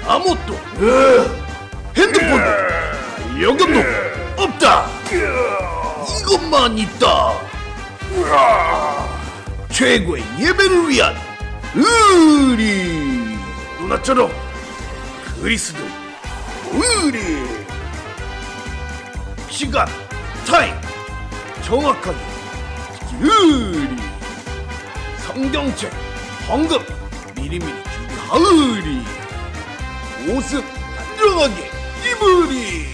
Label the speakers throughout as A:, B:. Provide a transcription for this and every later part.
A: 잠옷도 핸드폰도 여경도 없다. 이것만 있다. 최고의 예배를 위한 의리. 누나처럼 그리스도의 의리. 시간 타임 정확하게 의리. 성경책 헌금 미리미리 준비하으리. 옷은 단정하게 입으리.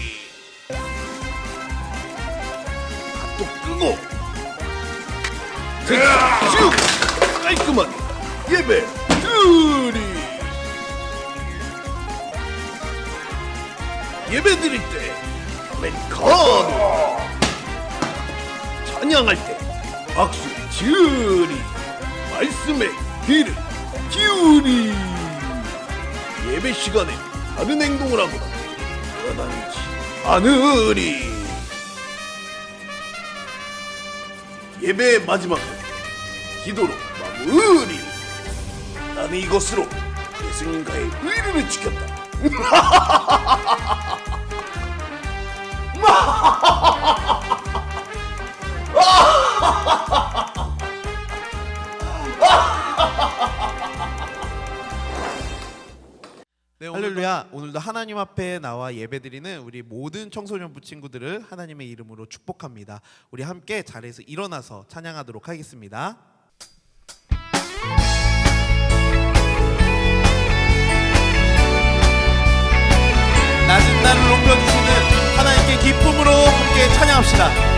A: 핫도 끄고 쭉 깔끔하게 예배 드리. 예배 드릴 때 아메리카노, 찬양할 때 박수 치으리. 말씀에 귀를 기울이. 예배 시간에 다른 행동을 하거나 떠나지 않으리. 예배의 마지막 기도로 마무리. 나는 이것으로 예수님과의 의리를 지켰다.
B: 네, 할렐루야. 오늘도 하나님 앞에 나와 예배드리는 우리 모든 청소년부 친구들을 하나님의 이름으로 축복합니다. 우리 함께 자리에서 일어나서 찬양하도록 하겠습니다. 낮은 날을 높여주시는 하나님께 기쁨으로 함께 찬양합시다.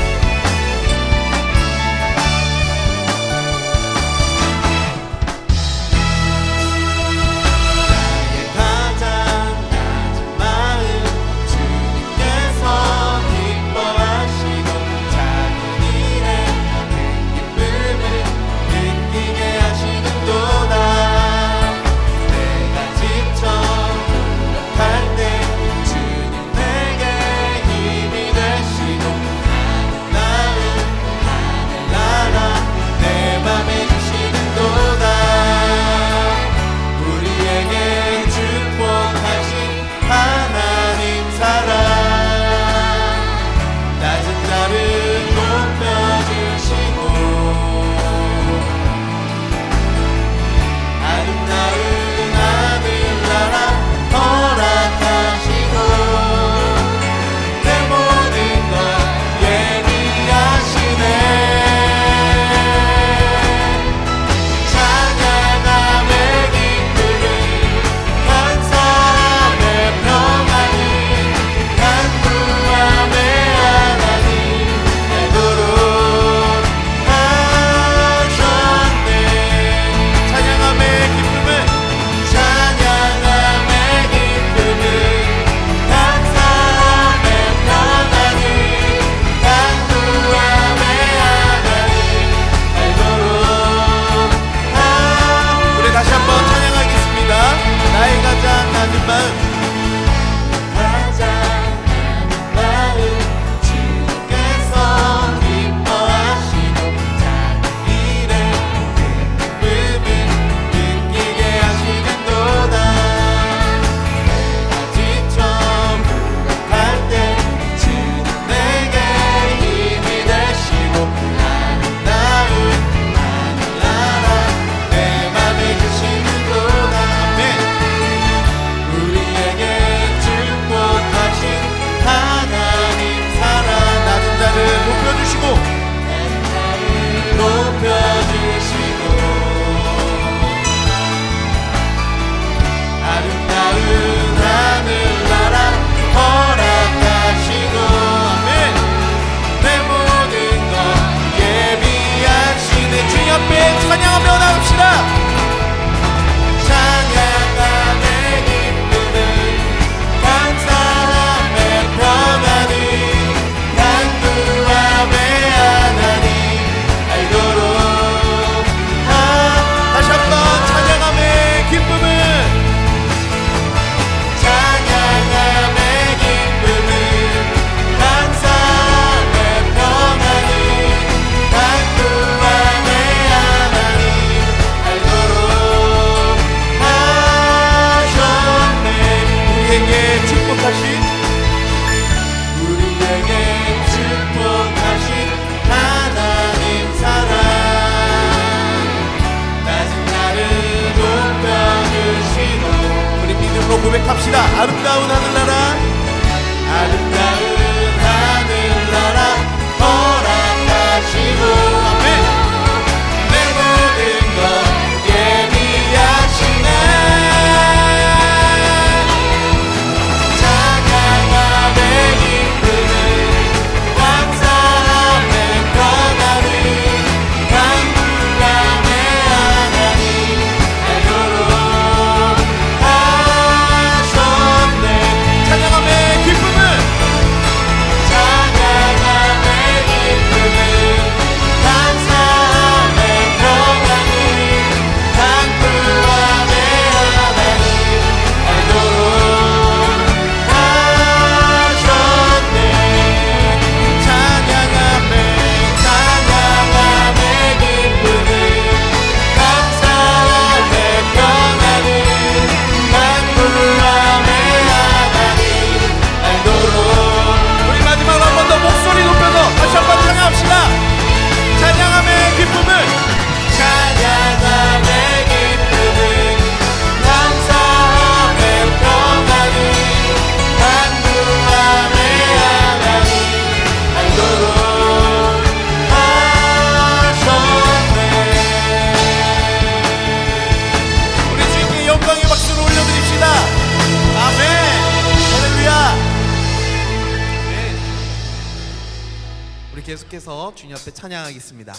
B: 계속해서 주님 앞에 찬양하겠습니다.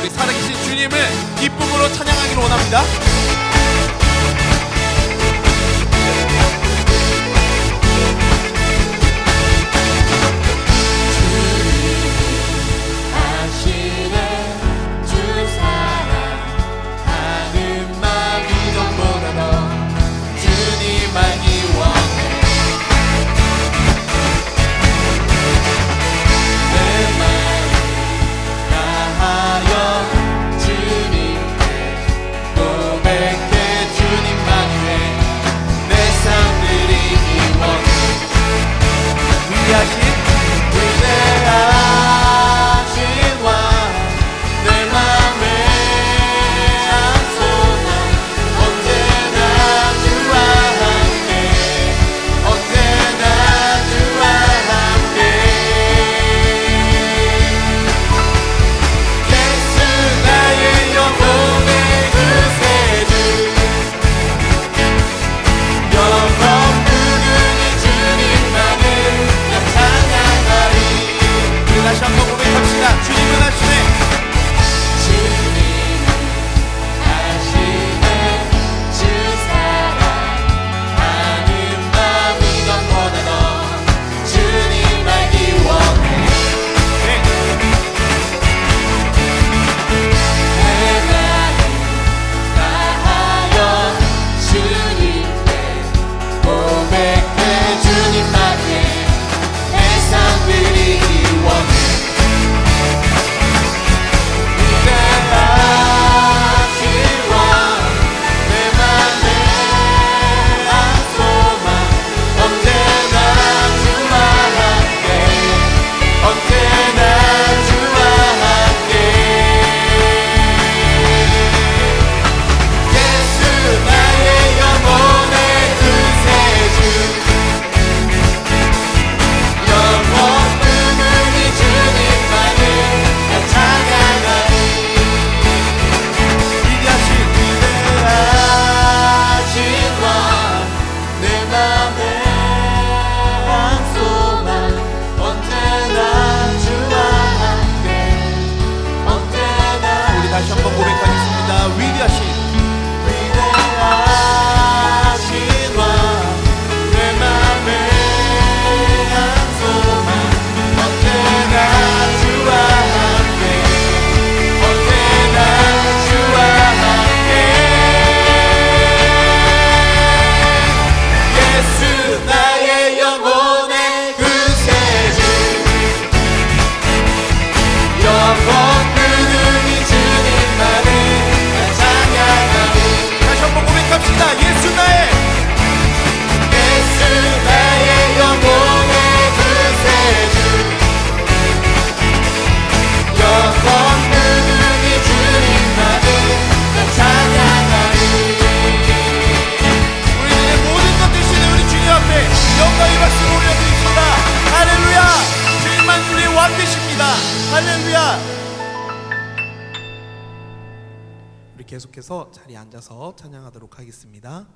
B: 우리 살아계신 주님을 기쁨으로 찬양하기를 원합니다. 우리 계속해서 자리에 앉아서 찬양하도록 하겠습니다.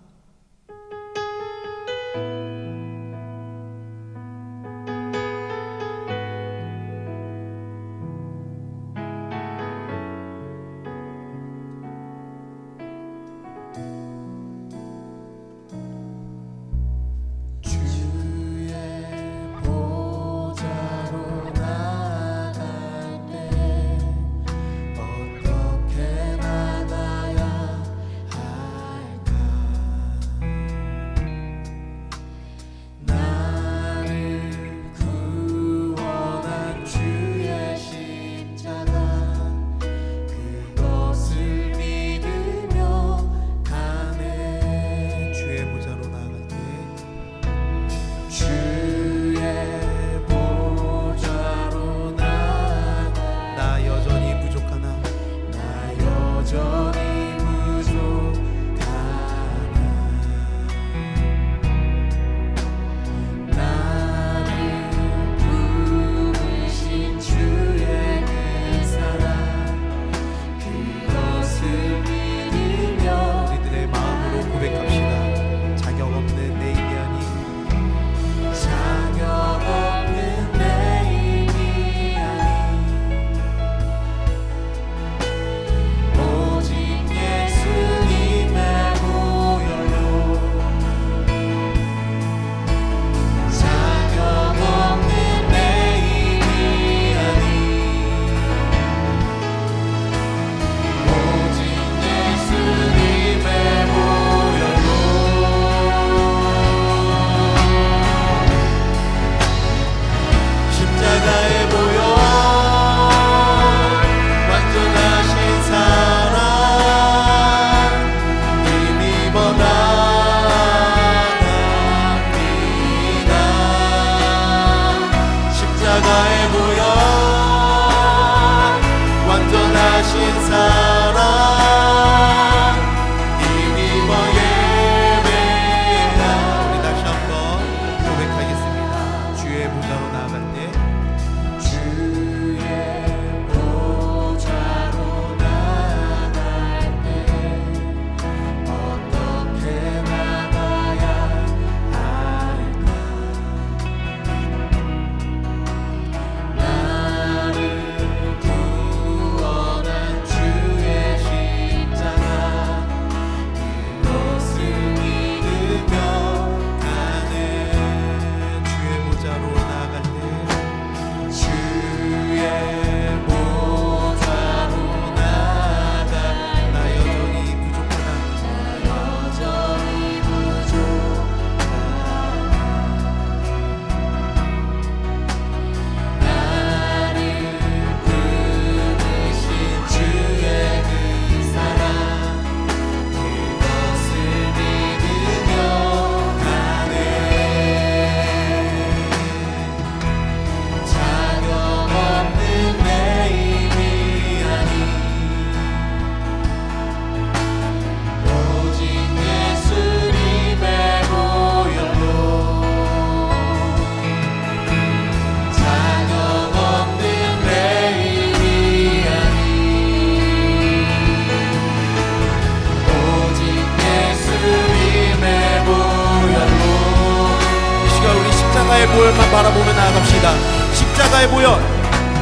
B: 모여 완전하신 사랑 힘입어 예배하. 우리 다시 한번 고백하겠습니다. 주의 보좌로 나아갈 때 주의 보좌로 나아갈 때 어떻게 나가야 할까? 나를 구원한 주의 십자가 그것을 믿으며 가네. 주의 보좌로 나아갈 때 주의 보좌로 나아갈 나 여전히 부족하다. 나를 부르신 주의 그 사랑 그것을 믿으며 가네. 자격 없는 내 힘이 아니 오직 예수님의 보혈로 자격 없는 내 힘이 아니 오직 예수님의 보혈로. 이 시간 우리 십자가의 보혈만 바라보며 나아갑시다. 십자가의 보혈,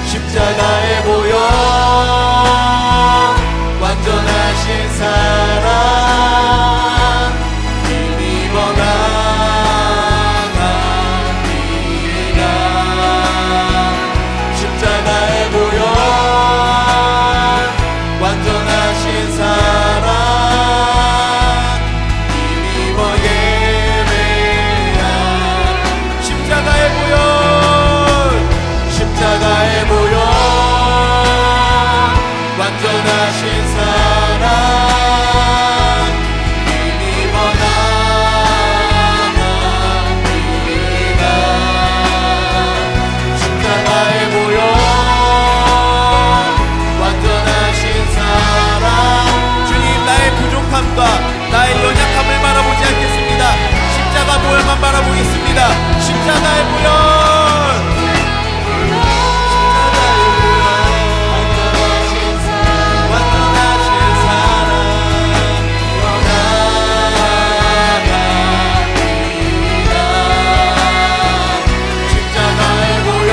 B: 십자가의 보혈, 완전하신 사랑 힘입어 나갑니다. 십자가의 보혈, 완전하신 사랑 힘입어 예배하. 십자가의 보혈, 십자가의 보혈, 완전하신 사랑 힘입어 나갑니다. 십자가의 보혈, 완전하신 사랑. 주님, 나의 부족함과 나의 연약함을 바라보지 않겠습니다. 십자가 보혈만 바라보겠습니다. 십자가의 보혈, 완전하신 사랑 원하갑니다. 십자가의 보혈,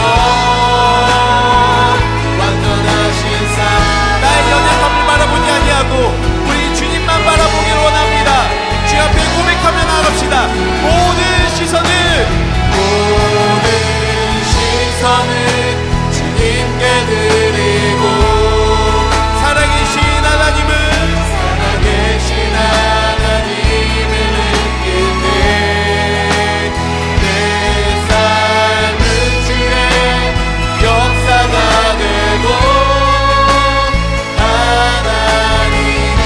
B: 완전하신 사랑. 나의 연약함을 바라보지 아니하고 우리 주님만 바라보기를 원합니다. 주 앞에 고백하며 나아갑시다. 모든 시선을 주님께 드리고 살아계신 하나님을 느낄 때 내 삶은 주의 역사가 되고 하나님이.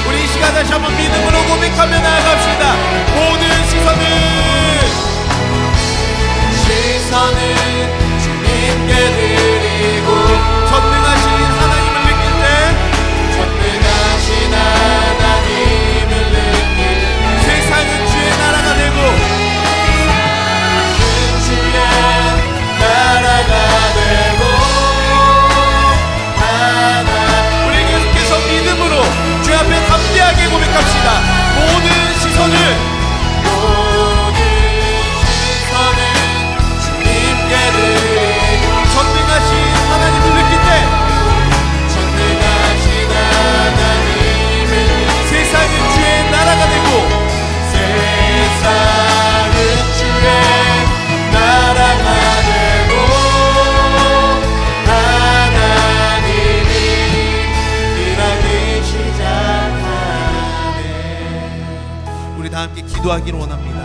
B: 우리 이 시간 다시 한번 믿음으로 고백하며 나아갑시다. 모든 시선을 주님께 드리고 전능하신 하나님을 느낄 때 전능하신 하나님을 느낄 세상은 주의 나라가 되고 주의 나라가 되고 하나. 우리 계속해서 믿음으로 주 앞에 담대하게 고백합시다. 모든 시선을 주님께 드리고 전능하신 하나님을 느낄 때 전능하신 하나님을 세상은 주의 나라가 되고 세상은 주의 나라가 되고 하나님이 일하기 시작하네. 우리 다 함께 기도하기를 원합니다.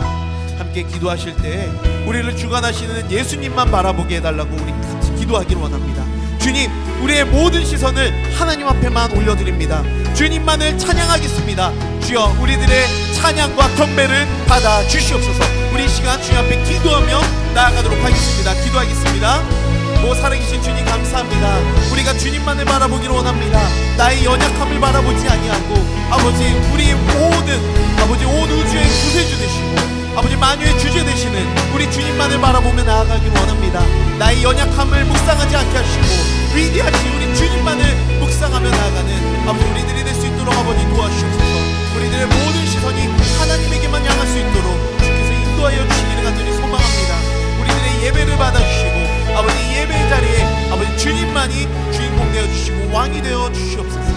B: 함께 기도하실 때 우리를 주관하시는 예수님만 바라보게 해달라고 우리 같이 기도하기를 원합니다. 주님, 우리의 모든 시선을 하나님 앞에만 올려드립니다. 주님만을 찬양하겠습니다. 주여, 우리들의 찬양과 경배를 받아 주시옵소서. 우리 이 시간 주님 앞에 기도하며 나아가도록 하겠습니다. 기도하겠습니다. 오 살아계신 주님 감사합니다. 우리가 주님만을 바라보기를 원합니다. 나의 연약함을 바라보지 아니하고 아버지 우리의 모든 아버지 온 우주의 구세주 되시고 아버지 만유의 주제 되시는 우리 주님만을 바라보며 나아가기를 원합니다. 나의 연약함을 묵상하지 않게 하시고 위대하신 우리 주님만을 묵상하며 나아가는 아버지 우리들이 될 수 있도록 아버지 도와주시옵소서. 우리들의 모든 시선이 하나님에게만 향할 수 있도록 주께서 인도하여 주시기를 간절히 소망합니다. 우리들의 예배를 받아주시고 아버지 예배 자리에 아버지 주님만이 주인공 되어주시고 왕이 되어주시옵소서.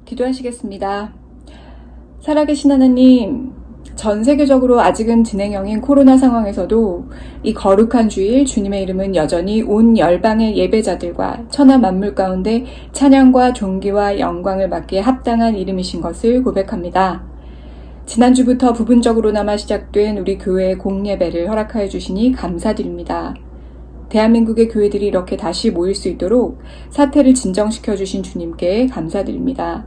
C: 기도하시겠습니다. 살아계신 하나님, 전 세계적으로 아직은 진행형인 코로나 상황에서도 이 거룩한 주일 주님의 이름은 여전히 온 열방의 예배자들과 천하 만물 가운데 찬양과 존귀와 영광을 받기에 합당한 이름이신 것을 고백합니다. 지난주부터 부분적으로나마 시작된 우리 교회의 공예배를 허락하여 주시니 감사드립니다. 대한민국의 교회들이 이렇게 다시 모일 수 있도록 사태를 진정시켜 주신 주님께 감사드립니다.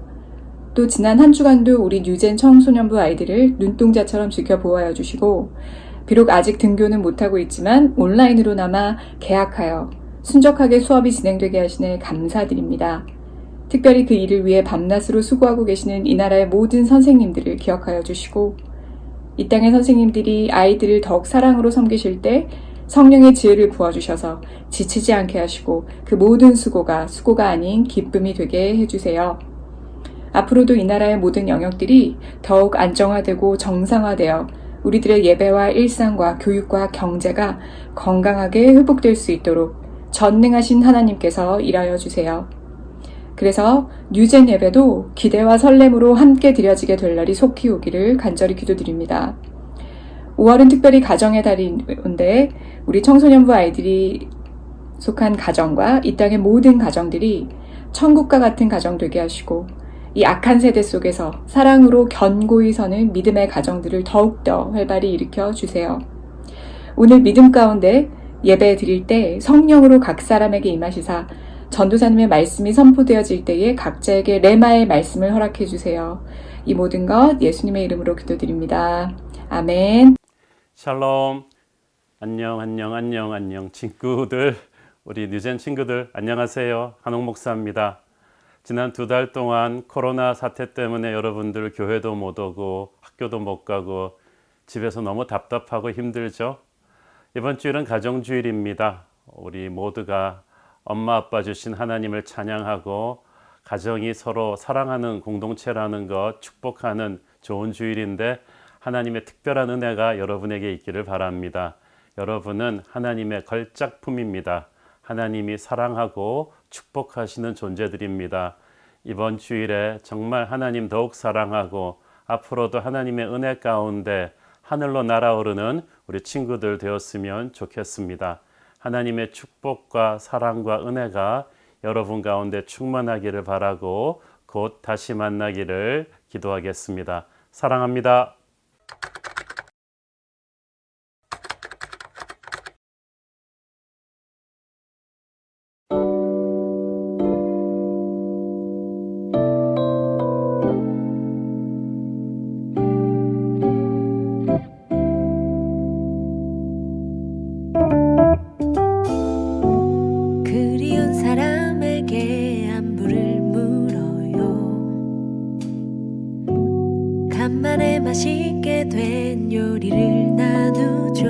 C: 또 지난 한 주간도 우리 뉴젠 청소년부 아이들을 눈동자처럼 지켜보아여 주시고 비록 아직 등교는 못하고 있지만 온라인으로나마 개학하여 순적하게 수업이 진행되게 하시네 감사드립니다. 특별히 그 일을 위해 밤낮으로 수고하고 계시는 이 나라의 모든 선생님들을 기억하여 주시고 이 땅의 선생님들이 아이들을 더욱 사랑으로 섬기실 때 성령의 지혜를 부어주셔서 지치지 않게 하시고 그 모든 수고가 아닌 기쁨이 되게 해주세요. 앞으로도 이 나라의 모든 영역들이 더욱 안정화되고 정상화되어 우리들의 예배와 일상과 교육과 경제가 건강하게 회복될 수 있도록 전능하신 하나님께서 일하여 주세요. 그래서 뉴젠 예배도 기대와 설렘으로 함께 드려지게 될 날이 속히 오기를 간절히 기도드립니다. 5월은 특별히 가정의 달인데 우리 청소년부 아이들이 속한 가정과 이 땅의 모든 가정들이 천국과 같은 가정 되게 하시고 이 악한 세대 속에서 사랑으로 견고히 서는 믿음의 가정들을 더욱더 활발히 일으켜 주세요. 오늘 믿음 가운데 예배 드릴 때 성령으로 각 사람에게 임하시사 전도사님의 말씀이 선포되어질 때에 각자에게 레마의 말씀을 허락해 주세요. 이 모든 것 예수님의 이름으로 기도드립니다. 아멘.
D: 샬롬. 안녕 친구들, 우리 뉴젠 친구들 안녕하세요. 한옥 목사입니다. 지난 2달 동안 코로나 사태 때문에 여러분들 교회도 못 오고 학교도 못 가고 집에서 너무 답답하고 힘들죠? 이번 주일은 가정주일입니다. 우리 모두가 엄마 아빠 주신 하나님을 찬양하고 가정이 서로 사랑하는 공동체라는 것 축복하는 좋은 주일인데 하나님의 특별한 은혜가 여러분에게 있기를 바랍니다. 여러분은 하나님의 걸작품입니다. 하나님이 사랑하고 축복하시는 존재들입니다. 이번 주일에 정말 하나님 더욱 사랑하고 앞으로도 하나님의 은혜 가운데 하늘로 날아오르는 우리 친구들 되었으면 좋겠습니다. 하나님의 축복과 사랑과 은혜가 여러분 가운데 충만하기를 바라고 곧 다시 만나기를 기도하겠습니다. 사랑합니다.
E: 그리운 사람에게 안부를 물어요. 간만에 맛있게 된 요리를 나누죠.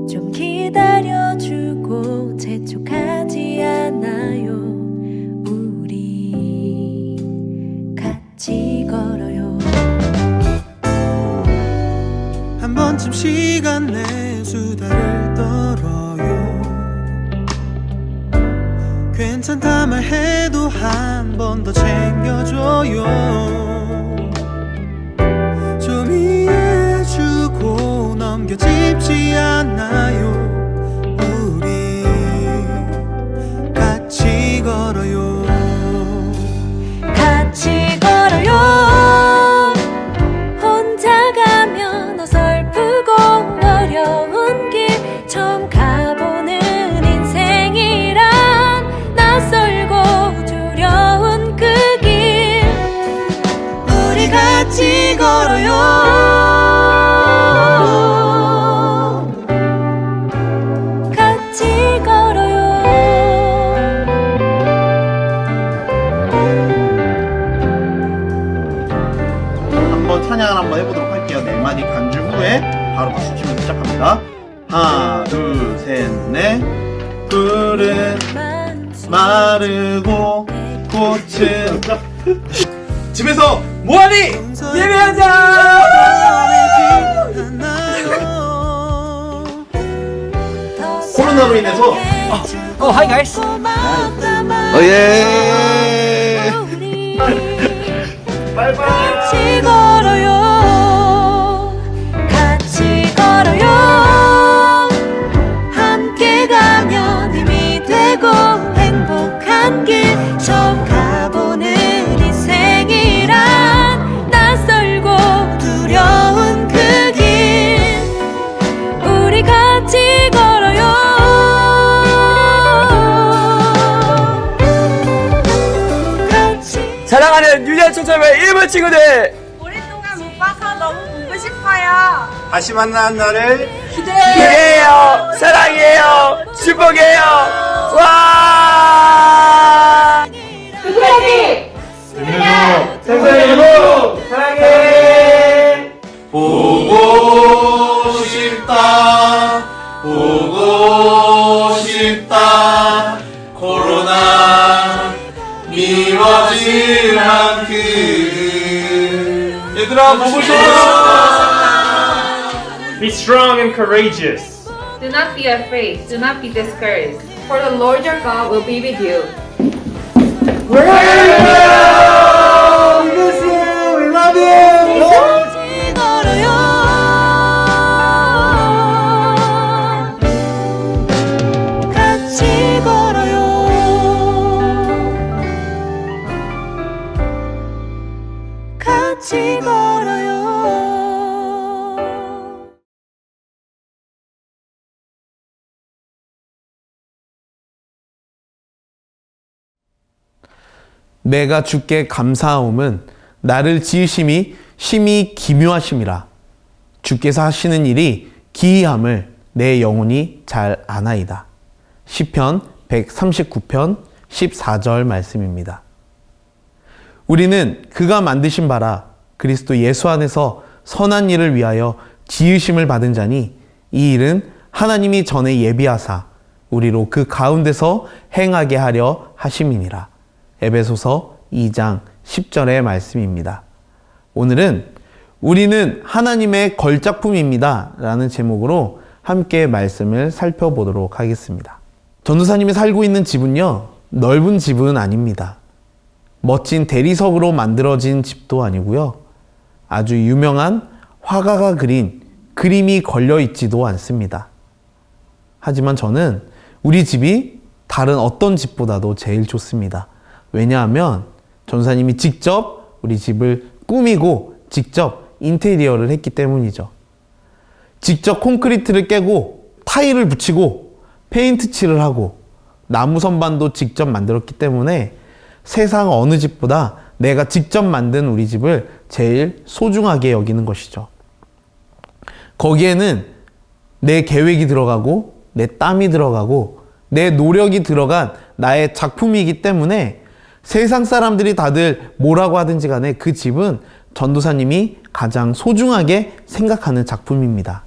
E: 좀 기다려주고 재촉하지 않아요. 우리 같이 걸어요.
F: 한 번쯤 시간 내 수다를 떨어요. 괜찮다 말해도 한 번 더 챙겨줘요. 좀 이해해주고 넘겨짚지 않아요. 우리 같이 걸어요.
E: 같이 걸어요. 혼자 가면 어설프고 어려운 길 처음 가보는 인생이란 낯설고 두려운 그 길 우리 같이 걸어요.
G: 한번 해보도록 할게요. 4마디 간주 후에 바로 박수 치면서 시작합니다. 하나, 둘, 셋, 넷. 푸른 마르고 꽃은
B: 집에서 뭐하니? 예배하자!
G: 코로나로 인해서
E: Hi guys.
G: 예.
E: 같이 걸어요. 같이 걸어요. 함께 가면 힘이 되고 행복한 길 처음 가보는 인생이란 낯설고 두려운 그 길 우리 같이 걸어요.
H: 사랑하는 유년 초점의 일본 친구들,
I: 오랫동안 못 봐서 너무 보고 싶어요.
G: 다시 만나는 날을
H: 기대해요. 사랑해요. 축복해요. 와! 사랑해.
G: 보고 싶다 보고 싶다 코로나 미워질 만큼
B: 얘들아 보고 싶어.
J: Be strong and courageous.
I: Do not be afraid. Do not be discouraged. For the Lord your God will be with you.
E: 같이 걸어요. 같이 걸어요. 같이 걸어요.
B: 내가 주께 감사하옴은 나를 지으심이 심히 기묘하심이라. 주께서 하시는 일이 기이함을 내 영혼이 잘 아나이다. 시편 139편 14절 말씀입니다. 우리는 그가 만드신 바라 그리스도 예수 안에서 선한 일을 위하여 지으심을 받은 자니 이 일은 하나님이 전에 예비하사 우리로 그 가운데서 행하게 하려 하심이니라. 에베소서 2장 10절의 말씀입니다. 오늘은 우리는 하나님의 걸작품입니다 라는 제목으로 함께 말씀을 살펴보도록 하겠습니다. 전도사님이 살고 있는 집은요, 넓은 집은 아닙니다. 멋진 대리석으로 만들어진 집도 아니고요, 아주 유명한 화가가 그린 그림이 걸려 있지도 않습니다. 하지만 저는 우리 집이 다른 어떤 집보다도 제일 좋습니다. 왜냐하면 전사님이 직접 우리 집을 꾸미고 직접 인테리어를 했기 때문이죠. 직접 콘크리트를 깨고 타일을 붙이고 페인트 칠을 하고 나무 선반도 직접 만들었기 때문에 세상 어느 집보다 내가 직접 만든 우리 집을 제일 소중하게 여기는 것이죠. 거기에는 내 계획이 들어가고 내 땀이 들어가고 내 노력이 들어간 나의 작품이기 때문에 세상 사람들이 다들 뭐라고 하든지 간에 그 집은 전도사님이 가장 소중하게 생각하는 작품입니다.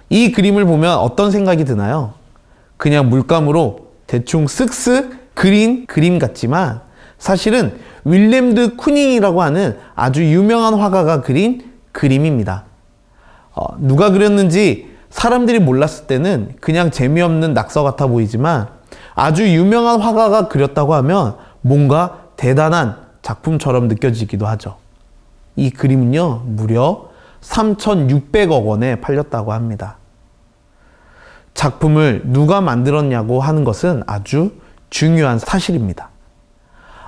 B: 이 그림을 보면 어떤 생각이 드나요? 그냥 물감으로 대충 쓱쓱 그린 그림 같지만 사실은 윌렘드 쿠닝이라고 하는 아주 유명한 화가가 그린 그림입니다. 누가 그렸는지 사람들이 몰랐을 때는 그냥 재미없는 낙서 같아 보이지만 아주 유명한 화가가 그렸다고 하면 뭔가 대단한 작품처럼 느껴지기도 하죠. 이 그림은요, 무려 3,600억 원에 팔렸다고 합니다. 작품을 누가 만들었냐고 하는 것은 아주 중요한 사실입니다.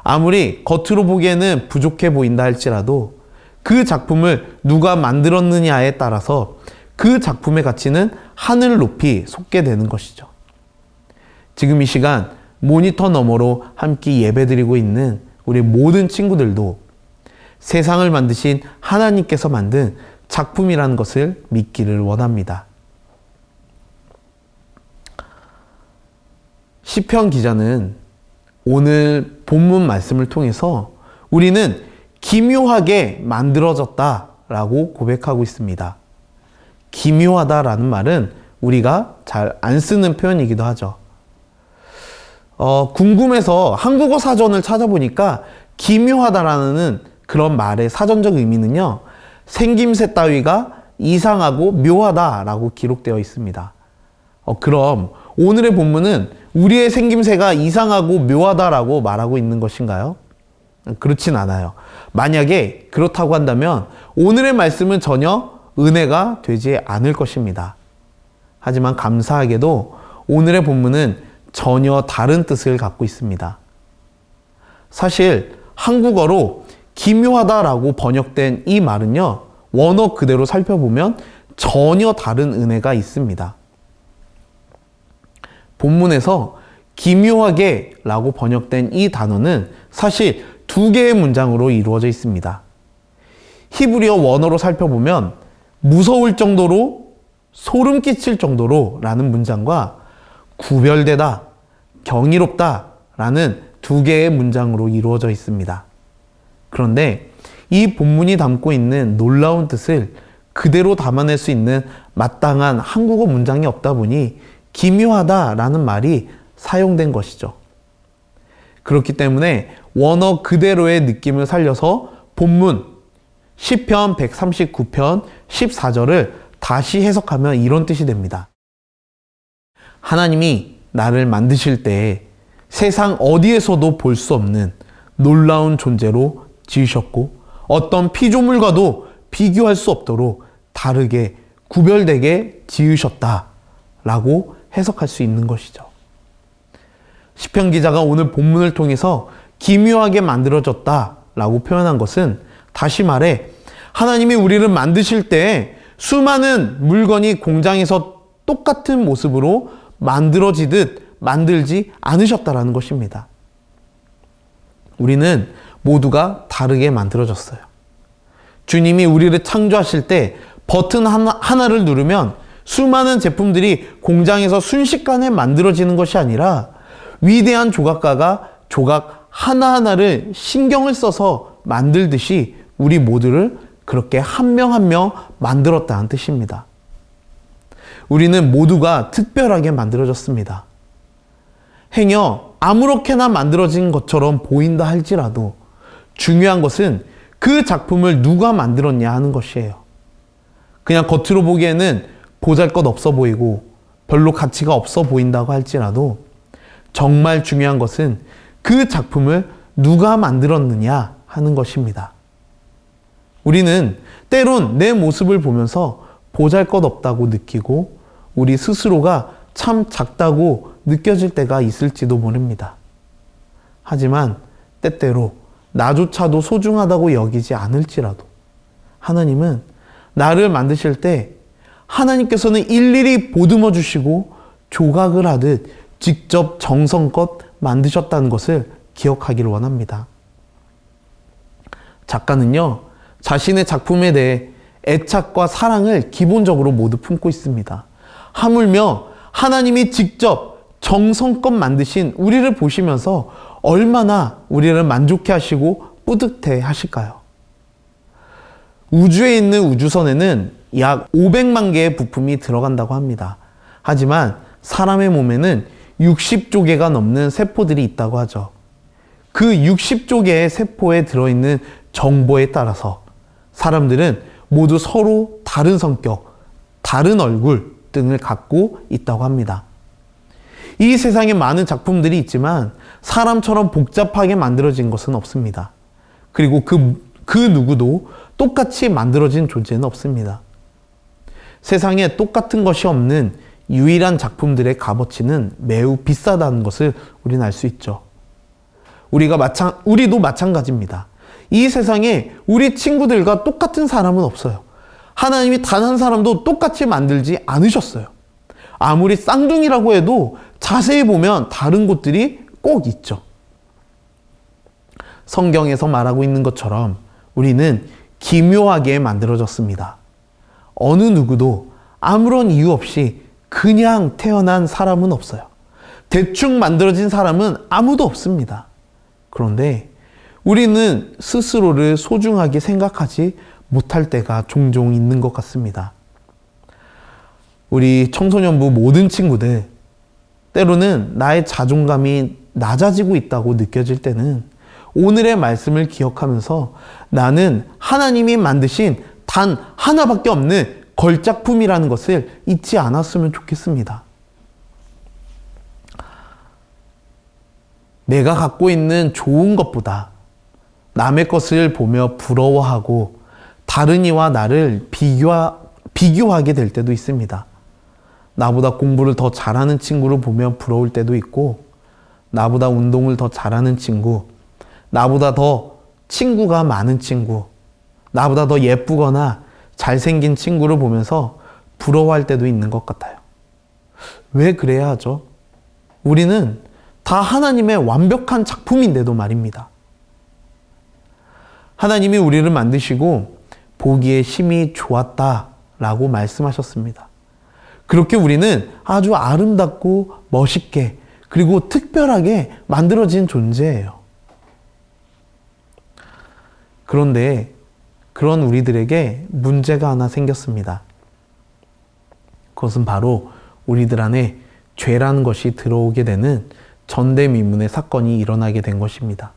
B: 아무리 겉으로 보기에는 부족해 보인다 할지라도 그 작품을 누가 만들었느냐에 따라서 그 작품의 가치는 하늘 높이 솟게 되는 것이죠. 지금 이 시간 모니터 너머로 함께 예배드리고 있는 우리 모든 친구들도 세상을 만드신 하나님께서 만든 작품이라는 것을 믿기를 원합니다. 시편 기자는 오늘 본문 말씀을 통해서 우리는 기묘하게 만들어졌다 라고 고백하고 있습니다. 기묘하다라는 말은 우리가 잘 안 쓰는 표현이기도 하죠. 궁금해서 한국어 사전을 찾아보니까 기묘하다라는 그런 말의 사전적 의미는요, 생김새 따위가 이상하고 묘하다라고 기록되어 있습니다. 그럼 오늘의 본문은 우리의 생김새가 이상하고 묘하다라고 말하고 있는 것인가요? 그렇진 않아요. 만약에 그렇다고 한다면 오늘의 말씀은 전혀 은혜가 되지 않을 것입니다. 하지만 감사하게도 오늘의 본문은 전혀 다른 뜻을 갖고 있습니다. 사실 한국어로 기묘하다라고 번역된 이 말은요, 원어 그대로 살펴보면 전혀 다른 은혜가 있습니다. 본문에서 기묘하게 라고 번역된 이 단어는 사실 두 개의 문장으로 이루어져 있습니다. 히브리어 원어로 살펴보면 무서울 정도로, 소름 끼칠 정도로 라는 문장과 구별되다, 경이롭다 라는 두 개의 문장으로 이루어져 있습니다. 그런데 이 본문이 담고 있는 놀라운 뜻을 그대로 담아낼 수 있는 마땅한 한국어 문장이 없다 보니 기묘하다라는 말이 사용된 것이죠. 그렇기 때문에 원어 그대로의 느낌을 살려서 본문 시편 139편 14절을 다시 해석하면 이런 뜻이 됩니다. 하나님이 나를 만드실 때 세상 어디에서도 볼 수 없는 놀라운 존재로 지으셨고 어떤 피조물과도 비교할 수 없도록 다르게 구별되게 지으셨다 라고 해석할 수 있는 것이죠. 시편 기자가 오늘 본문을 통해서 기묘하게 만들어졌다 라고 표현한 것은 다시 말해 하나님이 우리를 만드실 때 수많은 물건이 공장에서 똑같은 모습으로 만들어지듯 만들지 않으셨다라는 것입니다. 우리는 모두가 다르게 만들어졌어요. 주님이 우리를 창조하실 때 버튼 하나를 누르면 수많은 제품들이 공장에서 순식간에 만들어지는 것이 아니라 위대한 조각가가 조각 하나하나를 신경을 써서 만들듯이 우리 모두를 그렇게 한 명 한 명 만들었다는 뜻입니다. 우리는 모두가 특별하게 만들어졌습니다. 행여 아무렇게나 만들어진 것처럼 보인다 할지라도 중요한 것은 그 작품을 누가 만들었냐 하는 것이에요. 그냥 겉으로 보기에는 보잘것없어 보이고 별로 가치가 없어 보인다고 할지라도 정말 중요한 것은 그 작품을 누가 만들었느냐 하는 것입니다. 우리는 때론 내 모습을 보면서 보잘것없다고 느끼고 우리 스스로가 참 작다고 느껴질 때가 있을지도 모릅니다. 하지만 때때로 나조차도 소중하다고 여기지 않을지라도 하나님은 나를 만드실 때 하나님께서는 일일이 보듬어 주시고 조각을 하듯 직접 정성껏 만드셨다는 것을 기억하기를 원합니다. 작가는요, 자신의 작품에 대해 애착과 사랑을 기본적으로 모두 품고 있습니다. 하물며 하나님이 직접 정성껏 만드신 우리를 보시면서 얼마나 우리를 만족해 하시고 뿌듯해 하실까요? 우주에 있는 우주선에는 약 500만 개의 부품이 들어간다고 합니다. 하지만 사람의 몸에는 60조 개가 넘는 세포들이 있다고 하죠. 그 60조 개의 세포에 들어있는 정보에 따라서 사람들은 모두 서로 다른 성격, 다른 얼굴 등을 갖고 있다고 합니다. 이 세상에 많은 작품들이 있지만 사람처럼 복잡하게 만들어진 것은 없습니다. 그리고 그 누구도 똑같이 만들어진 존재는 없습니다. 세상에 똑같은 것이 없는 유일한 작품들의 값어치는 매우 비싸다는 것을 우리는 알 수 있죠. 우리도 마찬가지입니다. 이 세상에 우리 친구들과 똑같은 사람은 없어요. 하나님이 단 한 사람도 똑같이 만들지 않으셨어요. 아무리 쌍둥이라고 해도 자세히 보면 다른 곳들이 꼭 있죠. 성경에서 말하고 있는 것처럼 우리는 기묘하게 만들어졌습니다. 어느 누구도 아무런 이유 없이 그냥 태어난 사람은 없어요. 대충 만들어진 사람은 아무도 없습니다. 그런데 우리는 스스로를 소중하게 생각하지 못할 때가 종종 있는 것 같습니다. 우리 청소년부 모든 친구들, 때로는 나의 자존감이 낮아지고 있다고 느껴질 때는 오늘의 말씀을 기억하면서 나는 하나님이 만드신 단 하나밖에 없는 걸작품이라는 것을 잊지 않았으면 좋겠습니다. 내가 갖고 있는 좋은 것보다 남의 것을 보며 부러워하고 다른 이와 나를 비교하게 될 때도 있습니다. 나보다 공부를 더 잘하는 친구를 보며 부러울 때도 있고, 나보다 운동을 더 잘하는 친구, 나보다 더 친구가 많은 친구, 나보다 더 예쁘거나 잘생긴 친구를 보면서 부러워할 때도 있는 것 같아요. 왜 그래야 하죠? 우리는 다 하나님의 완벽한 작품인데도 말입니다. 하나님이 우리를 만드시고 보기에 심히 좋았다라고 말씀하셨습니다. 그렇게 우리는 아주 아름답고 멋있게 그리고 특별하게 만들어진 존재예요. 그런데 그런 우리들에게 문제가 하나 생겼습니다. 그것은 바로 우리들 안에 죄라는 것이 들어오게 되는 전대미문의 사건이 일어나게 된 것입니다.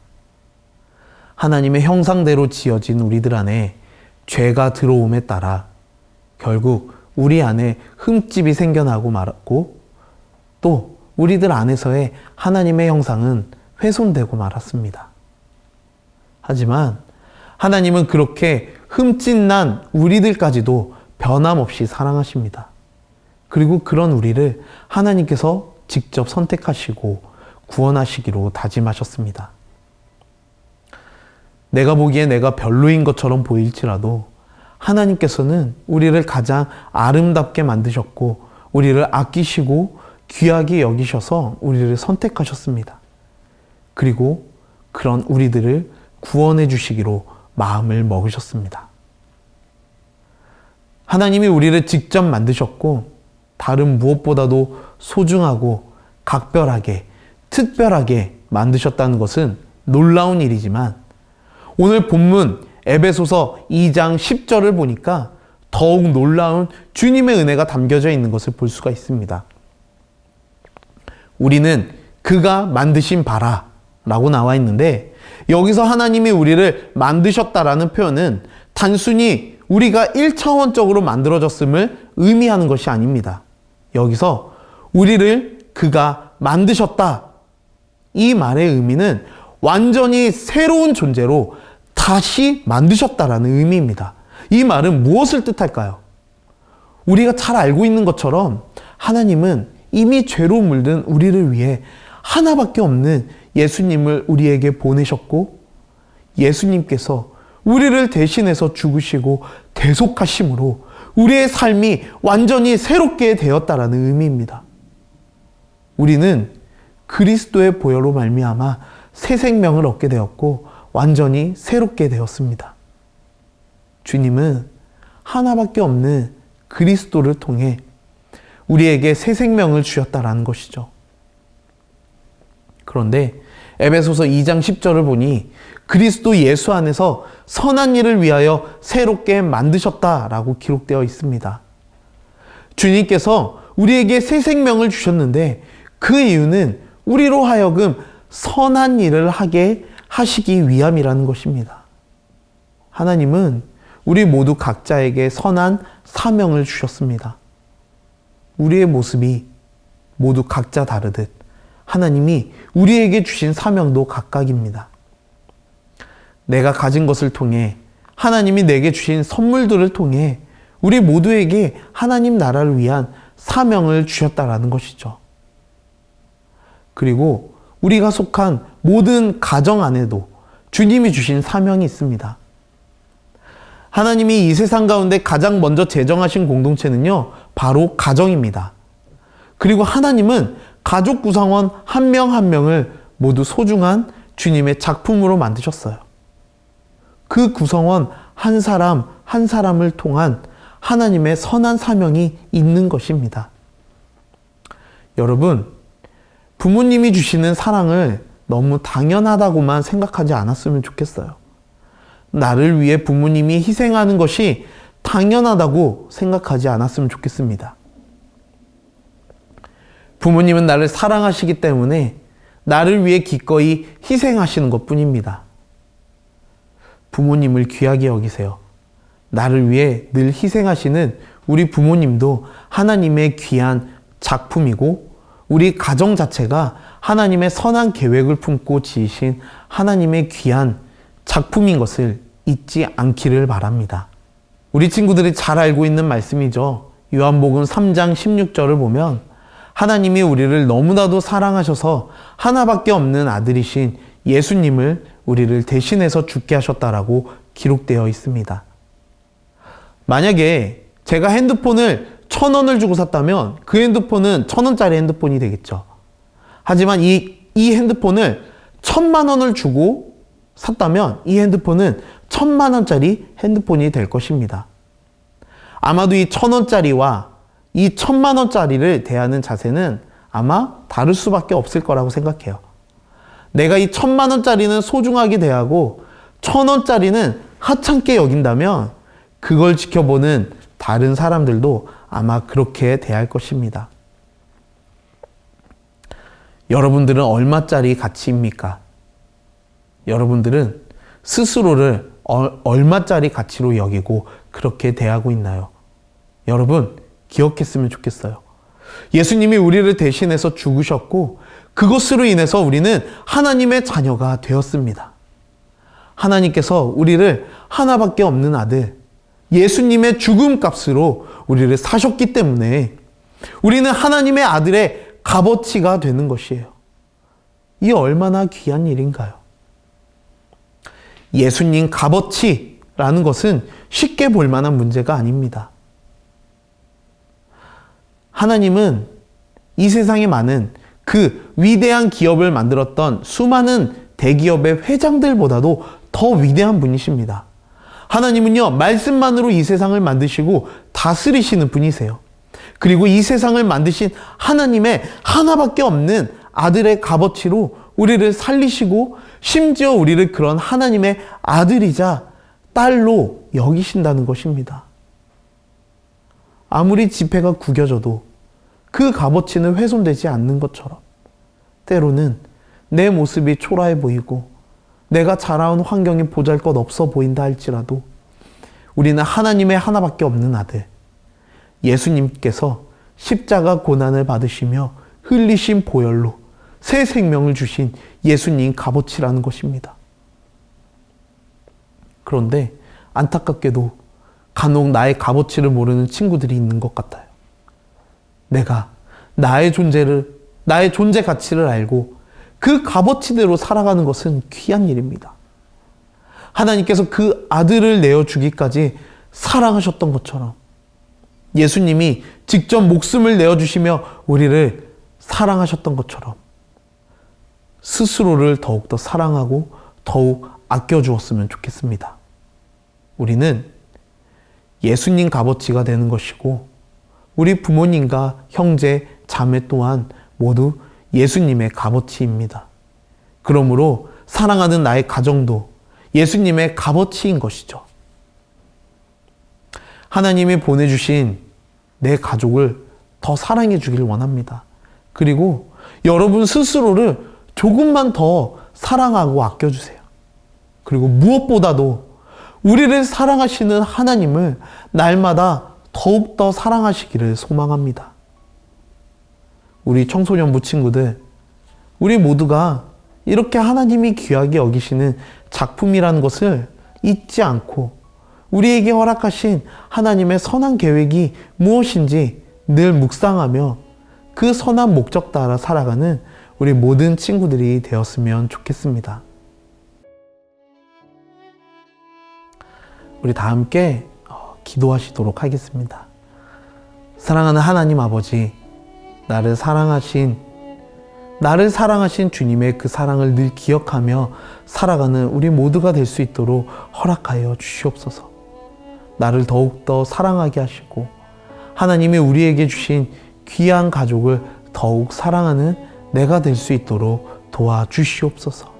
B: 하나님의 형상대로 지어진 우리들 안에 죄가 들어옴에 따라 결국 우리 안에 흠집이 생겨나고 말았고, 또 우리들 안에서의 하나님의 형상은 훼손되고 말았습니다. 하지만 하나님은 그렇게 흠집난 우리들까지도 변함없이 사랑하십니다. 그리고 그런 우리를 하나님께서 직접 선택하시고 구원하시기로 다짐하셨습니다. 내가 보기에 내가 별로인 것처럼 보일지라도 하나님께서는 우리를 가장 아름답게 만드셨고 우리를 아끼시고 귀하게 여기셔서 우리를 선택하셨습니다. 그리고 그런 우리들을 구원해 주시기로 마음을 먹으셨습니다. 하나님이 우리를 직접 만드셨고 다른 무엇보다도 소중하고 각별하게 특별하게 만드셨다는 것은 놀라운 일이지만, 오늘 본문 에베소서 2장 10절을 보니까 더욱 놀라운 주님의 은혜가 담겨져 있는 것을 볼 수가 있습니다. 우리는 그가 만드신 바라 라고 나와 있는데, 여기서 하나님이 우리를 만드셨다라는 표현은 단순히 우리가 1차원적으로 만들어졌음을 의미하는 것이 아닙니다. 여기서 우리를 그가 만드셨다, 이 말의 의미는 완전히 새로운 존재로 다시 만드셨다라는 의미입니다. 이 말은 무엇을 뜻할까요? 우리가 잘 알고 있는 것처럼 하나님은 이미 죄로 물든 우리를 위해 하나밖에 없는 예수님을 우리에게 보내셨고, 예수님께서 우리를 대신해서 죽으시고 대속하심으로 우리의 삶이 완전히 새롭게 되었다라는 의미입니다. 우리는 그리스도의 보혈로 말미암아 새 생명을 얻게 되었고 완전히 새롭게 되었습니다. 주님은 하나밖에 없는 그리스도를 통해 우리에게 새 생명을 주셨다라는 것이죠. 그런데 에베소서 2장 10절을 보니 그리스도 예수 안에서 선한 일을 위하여 새롭게 만드셨다라고 기록되어 있습니다. 주님께서 우리에게 새 생명을 주셨는데 그 이유는 우리로 하여금 선한 일을 하게 하시기 위함이라는 것입니다. 하나님은 우리 모두 각자에게 선한 사명을 주셨습니다. 우리의 모습이 모두 각자 다르듯 하나님이 우리에게 주신 사명도 각각입니다. 내가 가진 것을 통해, 하나님이 내게 주신 선물들을 통해 우리 모두에게 하나님 나라를 위한 사명을 주셨다라는 것이죠. 그리고 우리가 속한 모든 가정 안에도 주님이 주신 사명이 있습니다. 하나님이 이 세상 가운데 가장 먼저 제정하신 공동체는요, 바로 가정입니다. 그리고 하나님은 가족 구성원 한 명 한 명을 모두 소중한 주님의 작품으로 만드셨어요. 그 구성원 한 사람 한 사람을 통한 하나님의 선한 사명이 있는 것입니다. 여러분, 부모님이 주시는 사랑을 너무 당연하다고만 생각하지 않았으면 좋겠어요. 나를 위해 부모님이 희생하는 것이 당연하다고 생각하지 않았으면 좋겠습니다. 부모님은 나를 사랑하시기 때문에 나를 위해 기꺼이 희생하시는 것 뿐입니다. 부모님을 귀하게 여기세요. 나를 위해 늘 희생하시는 우리 부모님도 하나님의 귀한 작품이고 우리 가정 자체가 하나님의 선한 계획을 품고 지으신 하나님의 귀한 작품인 것을 잊지 않기를 바랍니다. 우리 친구들이 잘 알고 있는 말씀이죠. 요한복음 3장 16절을 보면 하나님이 우리를 너무나도 사랑하셔서 하나밖에 없는 아들이신 예수님을 우리를 대신해서 죽게 하셨다라고 기록되어 있습니다. 만약에 제가 핸드폰을 1,000원을 주고 샀다면 그 핸드폰은 1,000원짜리 핸드폰이 되겠죠. 하지만 이 핸드폰을 1,000만 원을 주고 샀다면 이 핸드폰은 1,000만 원짜리 핸드폰이 될 것입니다. 아마도 이 1,000원짜리와 이 1,000만 원짜리를 대하는 자세는 아마 다를 수밖에 없을 거라고 생각해요. 내가 이 1,000만 원짜리는 소중하게 대하고 1,000원짜리는 하찮게 여긴다면 그걸 지켜보는 다른 사람들도 아마 그렇게 대할 것입니다. 여러분들은 얼마짜리 가치입니까? 여러분들은 스스로를 얼마짜리 가치로 여기고 그렇게 대하고 있나요? 여러분, 기억했으면 좋겠어요. 예수님이 우리를 대신해서 죽으셨고 그것으로 인해서 우리는 하나님의 자녀가 되었습니다. 하나님께서 우리를 하나밖에 없는 아들, 예수님의 죽음 값으로 우리를 사셨기 때문에 우리는 하나님의 아들의 값어치가 되는 것이에요. 이 얼마나 귀한 일인가요? 예수님 값어치라는 것은 쉽게 볼 만한 문제가 아닙니다. 하나님은 이 세상에 많은 그 위대한 기업을 만들었던 수많은 대기업의 회장들보다도 더 위대한 분이십니다. 하나님은요, 말씀만으로 이 세상을 만드시고 다스리시는 분이세요. 그리고 이 세상을 만드신 하나님의 하나밖에 없는 아들의 값어치로 우리를 살리시고 심지어 우리를 그런 하나님의 아들이자 딸로 여기신다는 것입니다. 아무리 지폐가 구겨져도 그 값어치는 훼손되지 않는 것처럼 때로는 내 모습이 초라해 보이고 내가 자라온 환경이 보잘것없어 보인다 할지라도 우리는 하나님의 하나밖에 없는 아들 예수님께서 십자가 고난을 받으시며 흘리신 보혈로 새 생명을 주신 예수님 값어치라는 것입니다. 그런데 안타깝게도 간혹 나의 값어치를 모르는 친구들이 있는 것 같아요. 내가 나의 존재 가치를 알고 그 값어치대로 살아가는 것은 귀한 일입니다. 하나님께서 그 아들을 내어주기까지 사랑하셨던 것처럼 예수님이 직접 목숨을 내어주시며 우리를 사랑하셨던 것처럼 스스로를 더욱더 사랑하고 더욱 아껴주었으면 좋겠습니다. 우리는 예수님 값어치가 되는 것이고 우리 부모님과 형제, 자매 또한 모두 예수님의 값어치입니다. 그러므로 사랑하는 나의 가정도 예수님의 값어치인 것이죠. 하나님이 보내주신 내 가족을 더 사랑해 주길 원합니다. 그리고 여러분 스스로를 조금만 더 사랑하고 아껴주세요. 그리고 무엇보다도 우리를 사랑하시는 하나님을 날마다 더욱더 사랑하시기를 소망합니다. 우리 청소년부 친구들, 우리 모두가 이렇게 하나님이 귀하게 여기시는 작품이라는 것을 잊지 않고 우리에게 허락하신 하나님의 선한 계획이 무엇인지 늘 묵상하며 그 선한 목적 따라 살아가는 우리 모든 친구들이 되었으면 좋겠습니다. 우리 다 함께 기도하시도록 하겠습니다. 사랑하는 하나님 아버지, 나를 사랑하신 주님의 그 사랑을 늘 기억하며 살아가는 우리 모두가 될 수 있도록 허락하여 주시옵소서. 나를 더욱더 사랑하게 하시고 하나님이 우리에게 주신 귀한 가족을 더욱 사랑하는 내가 될 수 있도록 도와주시옵소서.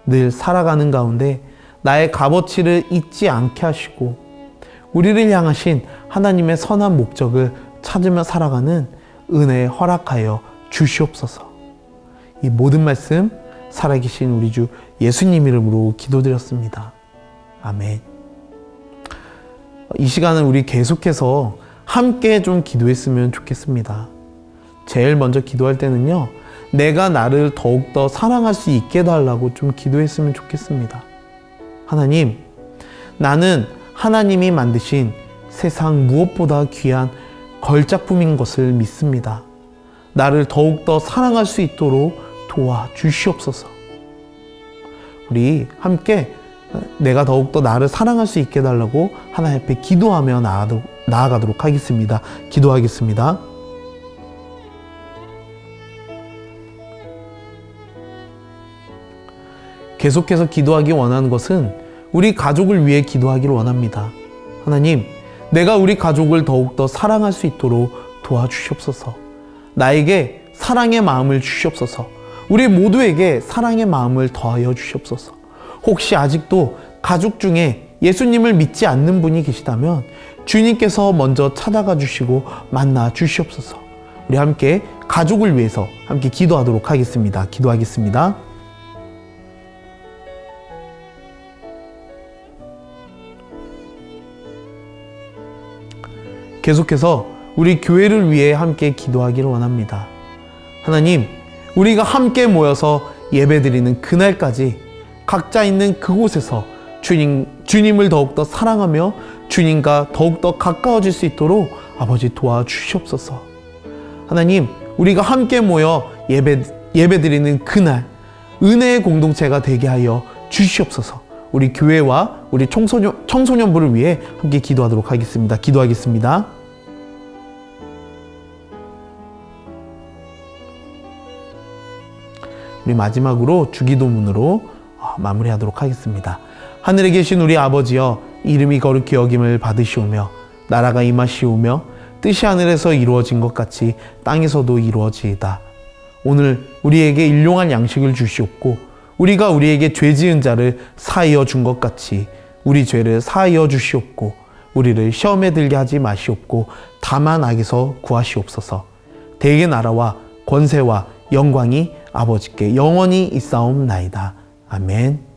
B: 늘 살아가는 가운데 나의 값어치를 잊지 않게 하시고 우리를 향하신 하나님의 선한 목적을 찾으며 살아가는 은혜 허락하여 주시옵소서. 이 모든 말씀 살아계신 우리 주 예수님 이름으로 기도드렸습니다. 아멘. 이 시간은 우리 계속해서 함께 좀 기도했으면 좋겠습니다. 제일 먼저 기도할 때는요, 내가 나를 더욱더 사랑할 수 있게 해달라고 좀 기도했으면 좋겠습니다. 하나님, 나는 하나님이 만드신 세상 무엇보다 귀한 걸작품인 것을 믿습니다. 나를 더욱더 사랑할 수 있도록 도와주시옵소서. 우리 함께 내가 더욱더 나를 사랑할 수 있게 해달라고 하나님 앞에 기도하며 나아가도록 하겠습니다. 기도하겠습니다. 계속해서 기도하기 원하는 것은 우리 가족을 위해 기도하기를 원합니다. 하나님, 내가 우리 가족을 더욱더 사랑할 수 있도록 도와주시옵소서. 나에게 사랑의 마음을 주시옵소서. 우리 모두에게 사랑의 마음을 더하여 주시옵소서. 혹시 아직도 가족 중에 예수님을 믿지 않는 분이 계시다면 주님께서 먼저 찾아가 주시고 만나 주시옵소서. 우리 함께 가족을 위해서 함께 기도하도록 하겠습니다. 기도하겠습니다. 계속해서 우리 교회를 위해 함께 기도하기를 원합니다. 하나님, 우리가 함께 모여서 예배드리는 그날까지 각자 있는 그곳에서 주님을 더욱더 사랑하며 주님과 더욱더 가까워질 수 있도록 아버지 도와주시옵소서. 하나님, 우리가 함께 모여 예배드리는 그날 은혜의 공동체가 되게 하여 주시옵소서. 우리 교회와 우리 청소년부를 위해 함께 기도하도록 하겠습니다. 기도하겠습니다. 우리 마지막으로 주기도문으로 마무리하도록 하겠습니다. 하늘에 계신 우리 아버지여, 이름이 거룩히 여김을 받으시오며 나라가 임하시오며 뜻이 하늘에서 이루어진 것 같이 땅에서도 이루어지이다. 오늘 우리에게 일용할 양식을 주시옵고 우리가 우리에게 죄 지은 자를 사하여 준 것 같이 우리 죄를 사하여 주시옵고 우리를 시험에 들게 하지 마시옵고 다만 악에서 구하시옵소서. 대개 나라와 권세와 영광이 아버지께 영원히 있사옵나이다. 아멘.